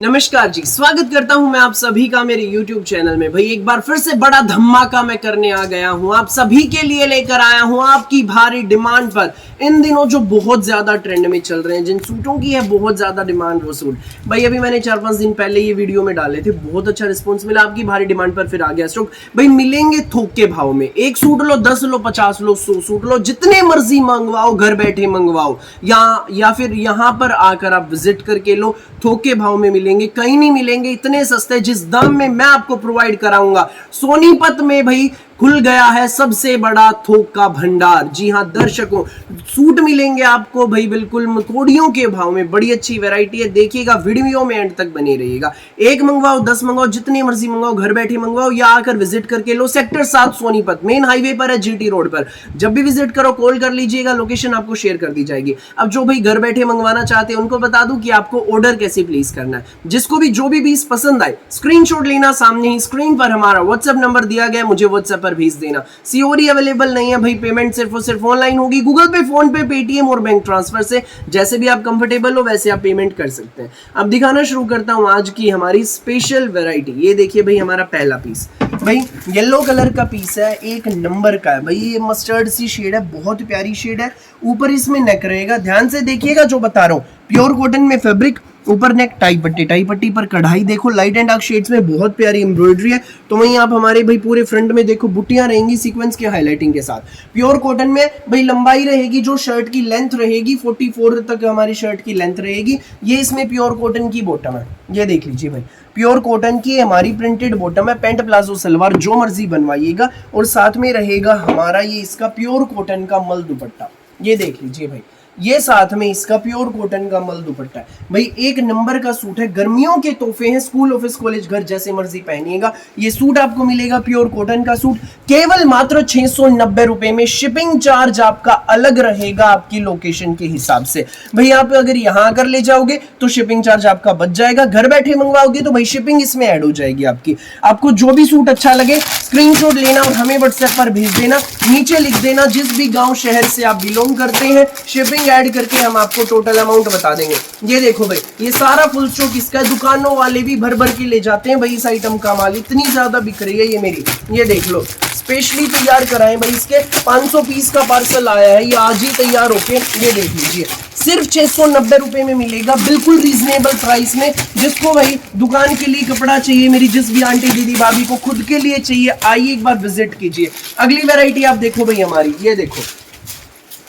नमस्कार जी, स्वागत करता हूं मैं आप सभी का मेरे YouTube चैनल में। भाई एक बार फिर से बड़ा धमाका मैं करने आ गया हूं, आप सभी के लिए लेकर आया हूं आपकी भारी डिमांड पर। इन दिनों जो बहुत ज्यादा ट्रेंड में चल रहे हैं, जिन सूटों की है बहुत ज्यादा डिमांड, वो सूट भाई अभी मैंने 4-5 दिन पहले ये वीडियो में डाले थे, बहुत अच्छा रिस्पॉन्स मिला। आपकी भारी डिमांड पर फिर आ गया स्टॉक। भाई मिलेंगे थोक के भाव में, एक सूट लो, 10 लो, 50 लो, 100 सूट लो, जितने मर्जी मंगवाओ, घर बैठे मंगवाओ या फिर यहाँ पर आकर आप विजिट करके लो। थोक के भाव में मिलेंगे, कहीं नहीं मिलेंगे इतने सस्ते जिस दाम में मैं आपको प्रोवाइड कराऊंगा। सोनीपत में भाई खुल गया है सबसे बड़ा थोक का भंडार। जी हां दर्शकों, सूट मिलेंगे आपको भाई बिल्कुल कोड़ियों के भाव में, बड़ी अच्छी वैरायटी है। देखिएगा वीडियो में एंड तक बने रहिएगा। एक मंगवाओ, 10 मंगवाओ, जितनी मर्जी मंगवाओ, घर बैठे मंगवाओ या आकर विजिट करके लो। सेक्टर 7 सोनीपत मेन हाईवे पर है, जीटी रोड पर। जब भी विजिट करो कॉल कर लीजिएगा, लोकेशन आपको शेयर कर दी जाएगी। अब जो भाई घर बैठे मंगवाना चाहते हैं उनको बता दूं कि आपको ऑर्डर कैसे प्लेस करना है। जिसको भी जो भी पीस पसंद आए स्क्रीनशॉट लेना, सामने ही स्क्रीन पर हमारा व्हाट्सएप नंबर दिया गया है, मुझे व्हाट्सएप पर भेज देना। सीओडी अवेलेबल नहीं है भाई, पेमेंट सिर्फ और सिर्फ ऑनलाइन होगी, गूगल पे, फोन पे, पेटीएम और बैंक ट्रांसफर से। जैसे भी आप कंफर्टेबल हो वैसे आप पेमेंट कर सकते हैं। अब दिखाना शुरू करता हूं आज की हमारी स्पेशल वैरायटी। ये देखिए भाई हमारा पहला पीस, भाई येलो कलर का पीस है, एक नंबर का है भाई। ये मस्टर्ड सी शेड है, बहुत प्यारी शेड है। ऊपर इसमें नेक रहेगा, ध्यान से देखिएगा जो बता रहा हूँ। प्योर कॉटन में फैब्रिक, ऊपर नेक टाई पट्टी पर कढ़ाई देखो, लाइट एंड डार्क शेड्स में बहुत प्यारी एम्ब्रॉयडरी है। तो वहीं आप हमारे भाई पूरे फ्रंट में देखो बुट्टियां रहेंगी सीक्वेंस के हाईलाइटिंग के साथ। प्योर कॉटन में भाई लंबाई रहेगी, जो शर्ट की लेंथ रहेगी 44 तक हमारी शर्ट की लेंथ रहेगी। ये इसमें प्योर कॉटन की बॉटम है, ये देख लीजिए भाई, प्योर कॉटन की हमारी प्रिंटेड बॉटम है। पैंट प्लाजो सलवार जो मर्जी बनवाइएगा, और साथ में रहेगा हमारा ये इसका प्योर कॉटन का मल दुपट्टा। ये देख लीजिए भाई, ये साथ में इसका प्योर कॉटन का मल दुपट्टा है। भाई एक नंबर का सूट है, गर्मियों के तोहफे हैं, स्कूल ऑफिस कॉलेज घर जैसे मर्जी पहनिएगा। ये सूट आपको मिलेगा प्योर कॉटन का सूट केवल मात्र 690 रुपए में। शिपिंग चार्ज आपका अलग रहेगा आपकी लोकेशन के हिसाब से। भाई आप अगर यहाँ आकर ले जाओगे तो शिपिंग चार्ज आपका बच जाएगा, घर बैठे मंगवाओगे तो भाई शिपिंग इसमें ऐड हो जाएगी आपकी। आपको जो भी सूट अच्छा लगे स्क्रीनशॉट लेना और हमें व्हाट्सएप पर भेज देना। नीचे लिख देना जिस भी गांव शहर से आप बिलोंग करते हैं, शिपिंग ऐड करके हम आपको टोटल अमाउंट बता देंगे। ये देखो भाई, ये सारा फुल स्टॉक इसका, दुकानों वाले भी भर भर के ले जाते हैं भाई इस आइटम का माल, इतनी ज्यादा बिक रही है ये मेरी। ये देख लो, स्पेशली तैयार कराए भाई, इसके 500 पीस का पार्सल आया है, ये आज ही तैयार होके, ये देख लीजिए सिर्फ 690 रुपए में मिलेगा, बिल्कुल रीजनेबल प्राइस में। जिसको भाई दुकान के लिए कपड़ा चाहिए, मेरी जिस भी आंटी दीदी भाभी को खुद के लिए चाहिए, आइए एक बार विजिट कीजिए। अगली वैरायटी आप देखो भाई हमारी, ये देखो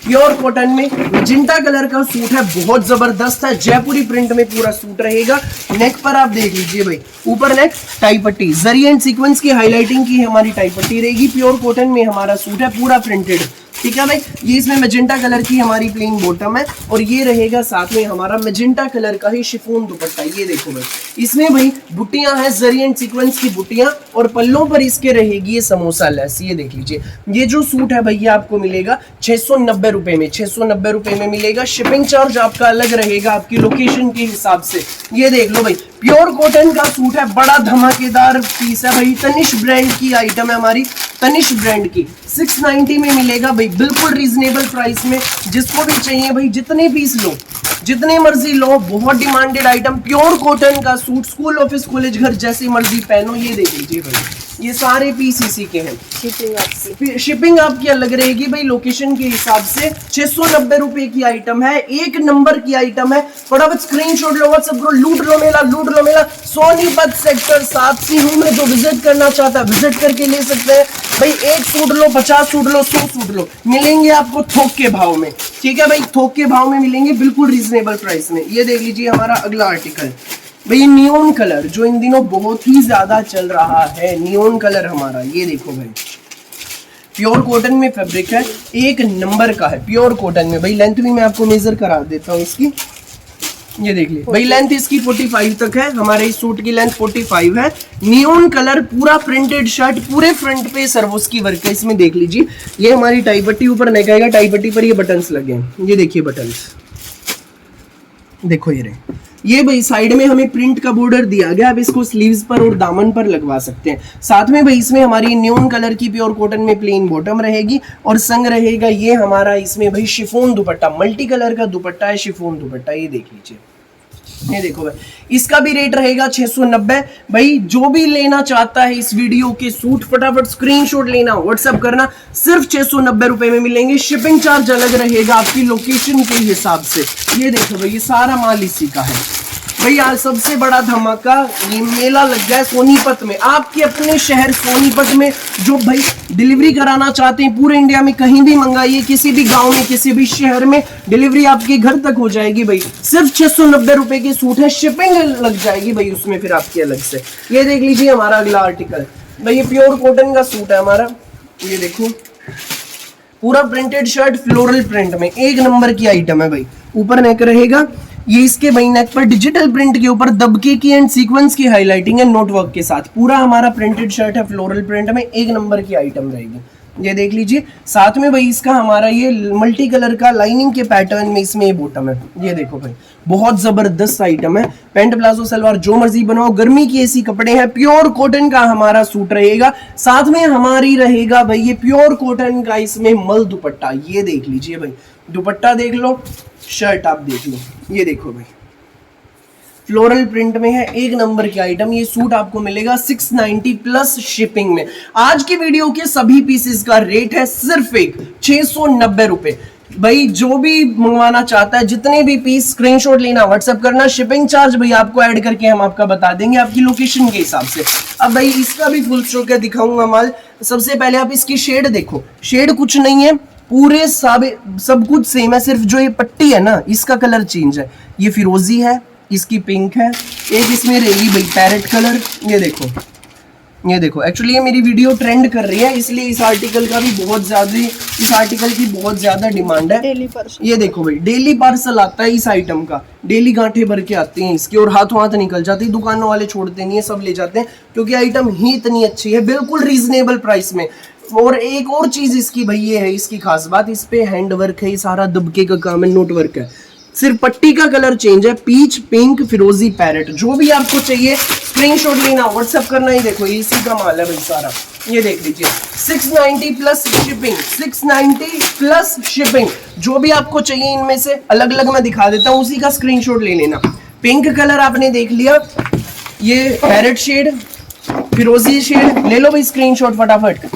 प्योर कॉटन में मैजेंटा कलर का सूट है, बहुत जबरदस्त है, जयपुरी प्रिंट में पूरा सूट रहेगा। नेक पर आप देख लीजिए भाई, ऊपर नेक टाई पट्टी, जरी एंड सीक्वेंस की हाईलाइटिंग की हमारी टाई पट्टी रहेगी। प्योर कॉटन में हमारा सूट है, पूरा प्रिंटेड, ठीक है भाई। ये इसमें मैजेंटा कलर की हमारी प्लेन बॉटम है, और ये रहेगा साथ में हमारा मैजेंटा कलर का ही शिफॉन दुपट्टा। ये देखो भाई, इसमें भाई बुट्टियां हैं, जरी एंड सीक्वेंस की बुट्टियां, और पल्लों पर इसके रहेगी ये समोसा लेस। ये देख लीजिए, ये जो सूट है भैया आपको मिलेगा 690 रुपए में, 690 रुपए में मिलेगा। शिपिंग चार्ज आपका अलग रहेगा आपकी लोकेशन के हिसाब से। ये देख लो भाई, प्योर कॉटन का सूट है, बड़ा धमाकेदार पीस है भाई। तनिष्क ब्रांड की आइटम है हमारी, तनिष्क ब्रांड की 690 में मिलेगा भाई, बिल्कुल रीजनेबल प्राइस में। जिसको भी चाहिए भाई जितने पीस लो, जितने मर्जी लो, बहुत डिमांडेड आइटम, प्योर कॉटन का सूट, स्कूल ऑफिस कॉलेज घर जैसे मर्जी पहनो। ये देख लीजिए भाई, ये सारे पीस इसी के हैं। शिपिंग आपकी अलग रहेगी भाई लोकेशन के हिसाब से। 690 रुपए की आइटम है, एक नंबर की आइटम है। फटाफट स्क्रीनशॉट लो, व्हाट्सएप करो, लूट लो मेला, लूट लो मेला। सोनीपत सेक्टर 7 से हूं मैं, जो विजिट करना चाहता है विजिट करके ले सकते हैं भाई। एक सूट लो, 50 सूट लो, 100 सूट लो, मिलेंगे आपको थोक के भाव में, ठीक है भाई, थोक के भाव में मिलेंगे, बिल्कुल रीजनेबल प्राइस में। ये देख लीजिए हमारा अगला आर्टिकल भाई, नियॉन कलर जो इन दिनों बहुत ही ज्यादा चल रहा है, नियॉन कलर हमारा। ये देखो भाई, प्योर कॉटन में फैब्रिक है, एक नंबर का है, प्योर कॉटन में भाई। लेंथ भी मैं आपको मेजर करा देता हूँ इसकी, ये देख लीजिए भाई, लेंथ इसकी 45 तक है, हमारे इस सूट की लेंथ 45 है। नियॉन कलर, पूरा प्रिंटेड शर्ट, पूरे फ्रंट पे सर्वोस की वर्क है इसमें, देख लीजिए। ये हमारी टाई पट्टी ऊपर नेक आएगा, टाई पट्टी पर ये बटन्स लगे हैं, ये देखिए बटन्स, देखो ये रहे। ये भाई साइड में हमें प्रिंट का बॉर्डर दिया गया, अब इसको स्लीव्स पर और दामन पर लगवा सकते हैं। साथ में भाई इसमें हमारी नियॉन कलर की प्योर कॉटन में प्लेन बॉटम रहेगी, और संग रहेगा ये हमारा इसमें भाई शिफॉन दुपट्टा, मल्टी कलर का दुपट्टा है, शिफॉन दुपट्टा। ये देख लीजिए, ये देखो भाई, इसका भी रेट रहेगा 690। भाई जो भी लेना चाहता है इस वीडियो के सूट, फटाफट स्क्रीनशॉट लेना, व्हाट्सएप करना, सिर्फ 690 रुपए में मिलेंगे। शिपिंग चार्ज अलग रहेगा आपकी लोकेशन के हिसाब से। ये देखो भाई, ये सारा माल इसी का है भाई। आज सबसे बड़ा धमाका, ये मेला लग गया है सोनीपत में, आपके अपने शहर सोनीपत में। जो भाई डिलीवरी कराना चाहते हैं पूरे इंडिया में, कहीं भी मंगाइए, किसी भी गांव में, किसी भी शहर में, डिलीवरी आपके घर तक हो जाएगी भाई। सिर्फ 690 रुपए के सूट है, शिपिंग लग जाएगी भाई उसमें फिर आपकी अलग से। ये देख लीजिए हमारा अगला आर्टिकल भाई, ये प्योर कॉटन का सूट है हमारा। ये देखो, पूरा प्रिंटेड शर्ट फ्लोरल प्रिंट में, एक नंबर की आइटम है भाई। ऊपर नेक रहेगा, ये इसके भाई नेक पर डिजिटल प्रिंट के ऊपर दबके की एंड सीक्वेंस की हाईलाइटिंग है नोट वर्क के साथ। पूरा हमारा प्रिंटेड शर्ट है फ्लोरल प्रिंट में, एक नंबर की आइटम रहेगी। ये देख लीजिए, साथ में भाई इसका हमारा ये मल्टी कलर का लाइनिंग के पैटर्न में इसमें ये बॉटम है। ये देखो भाई, बहुत जबरदस्त आइटम है। पैंट प्लाजो सलवार जो मर्जी बनवाओ, गर्मी की ऐसी कपड़े हैं। प्योर कॉटन का हमारा सूट रहेगा, साथ में हमारी रहेगा भाई ये प्योर कॉटन का इसमें मल दुपट्टा। ये देख लीजिए भाई, दुपट्टा देख लो, शर्ट आप देख लो। ये देखो भाई, फ्लोरल प्रिंट में है, एक नंबर की आइटम। ये सूट आपको मिलेगा 690 प्लस शिपिंग में। आज की वीडियो के सभी पीसेस का रेट है सिर्फ एक 690 रुपए। भाई जो भी मंगवाना चाहता है, जितने भी पीस, स्क्रीनशॉट लेना, व्हाट्सएप करना। शिपिंग चार्ज भाई आपको ऐड करके हम आपका बता देंगे आपकी लोकेशन के हिसाब से। अब भाई इसका भी फुल स्टॉक है, दिखाऊंगा माल। सबसे पहले आप इसकी शेड देखो, शेड कुछ नहीं है, पूरे सब कुछ सेम है, सिर्फ जो ये पट्टी है ना इसका कलर चेंज है। ये फिरोजी है, इसकी पिंक है, एक इसमें रहेगी भाई पैरेट कलर। ये देखो, ये देखो, एक्चुअली ये मेरी वीडियो ट्रेंड कर रही है, इसलिए इस आर्टिकल का भी बहुत ज्यादा, इस आर्टिकल की बहुत ज्यादा डिमांड है। ये देखो भाई, डेली पार्सल आता है इस आइटम का, डेली गांठे भर के आती हैं इसकी, और हाथों हाथ निकल जाती है। दुकानों वाले छोड़ते नहीं है, सब ले जाते हैं, क्योंकि आइटम ही इतनी अच्छी है, बिल्कुल रीजनेबल प्राइस में। और एक और चीज इसकी भाई ये है, इसकी खास बात, इस पे हैंड वर्क है, सारा दबके का काम है, नोट वर्क है। सिर्फ पट्टी का कलर चेंज है, पीच, पिंक, फिरोजी, पैरेट। जो भी आपको चाहिए स्क्रीनशॉट लेना, व्हाट्सएप करना। ही देखो, इसी का माल है भाई सारा। ये देख लीजिए, 690 प्लस शिपिंग, 690 प्लस शिपिंग। जो भी आपको चाहिए इनमें से अलग अलग मैं दिखा देता हूँ, उसी का स्क्रीनशॉट ले लेना। पिंक कलर आपने देख लिया, ये पैरेट शेड, फिरोजी शेड, ले लो भाई स्क्रीनशॉट फटाफट।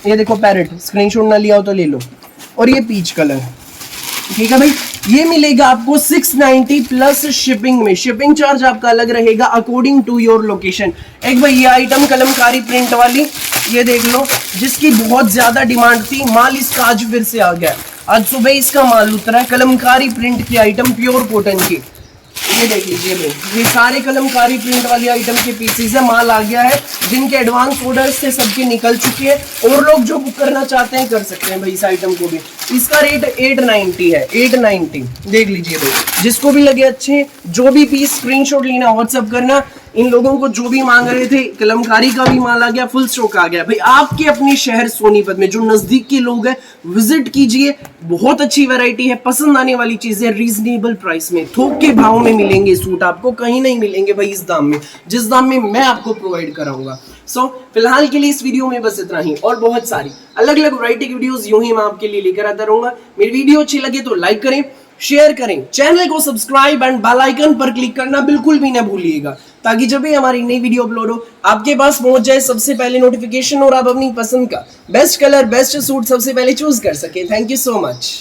ये देखो पैरेट, स्क्रीनशॉट ना लिया हो तो ले लो। और ये पीच कलर, ठीक है भाई। ये मिलेगा आपको 690 प्लस शिपिंग में। शिपिंग चार्ज आपका अलग रहेगा अकॉर्डिंग टू योर लोकेशन। एक भाई ये आइटम कलमकारी प्रिंट वाली, ये देख लो, जिसकी बहुत ज्यादा डिमांड थी, माल इसका आज फिर से आ गया। आज सुबह इसका माल उतरा है, कलमकारी प्रिंट की आइटम, प्योर कॉटन की। ये देख लीजिए भाई, ये सारे कलमकारी प्रिंट वाली आइटम के पीसेस है, माल आ गया है। जिनके एडवांस ऑर्डर्स थे सबके निकल चुके हैं, और लोग जो बुक करना चाहते हैं कर सकते हैं भाई इस आइटम को भी। इसका रेट 890 है, 890 देख लीजिए भाई। जिसको भी लगे अच्छे, जो भी पीस स्क्रीनशॉट लेना, व्हाट्सएप करना। इन लोगों को जो भी मांग रहे थे, कलमकारी का भी माल आ गया, फुल स्टॉक आ गया भाई। आपके अपने शहर सोनीपत में जो नजदीक के लोग हैं, विजिट कीजिए, बहुत अच्छी वैरायटी है, पसंद आने वाली चीजें, रीजनेबल प्राइस में, थोक के भाव में मिलेंगे सूट आपको, कहीं नहीं मिलेंगे भाई इस दाम में, जिस दाम में मैं आपको प्रोवाइड कराऊंगा। सो फिलहाल के लिए इस वीडियो में बस इतना ही, और बहुत सारी अलग अलग वैरायटी की वीडियोस यूं ही मैं आपके लिए लेकर आता रहूंगा। मेरी वीडियो अच्छी लगे तो लाइक करें, शेयर करें, चैनल को सब्सक्राइब एंड बेल आइकन पर क्लिक करना बिल्कुल भी ना भूलिएगा, ताकि जब भी हमारी नई वीडियो अपलोड हो आपके पास पहुंच जाए सबसे पहले नोटिफिकेशन, और आप अपनी पसंद का बेस्ट कलर, बेस्ट सूट सबसे पहले चूज कर सके। Thank you so much.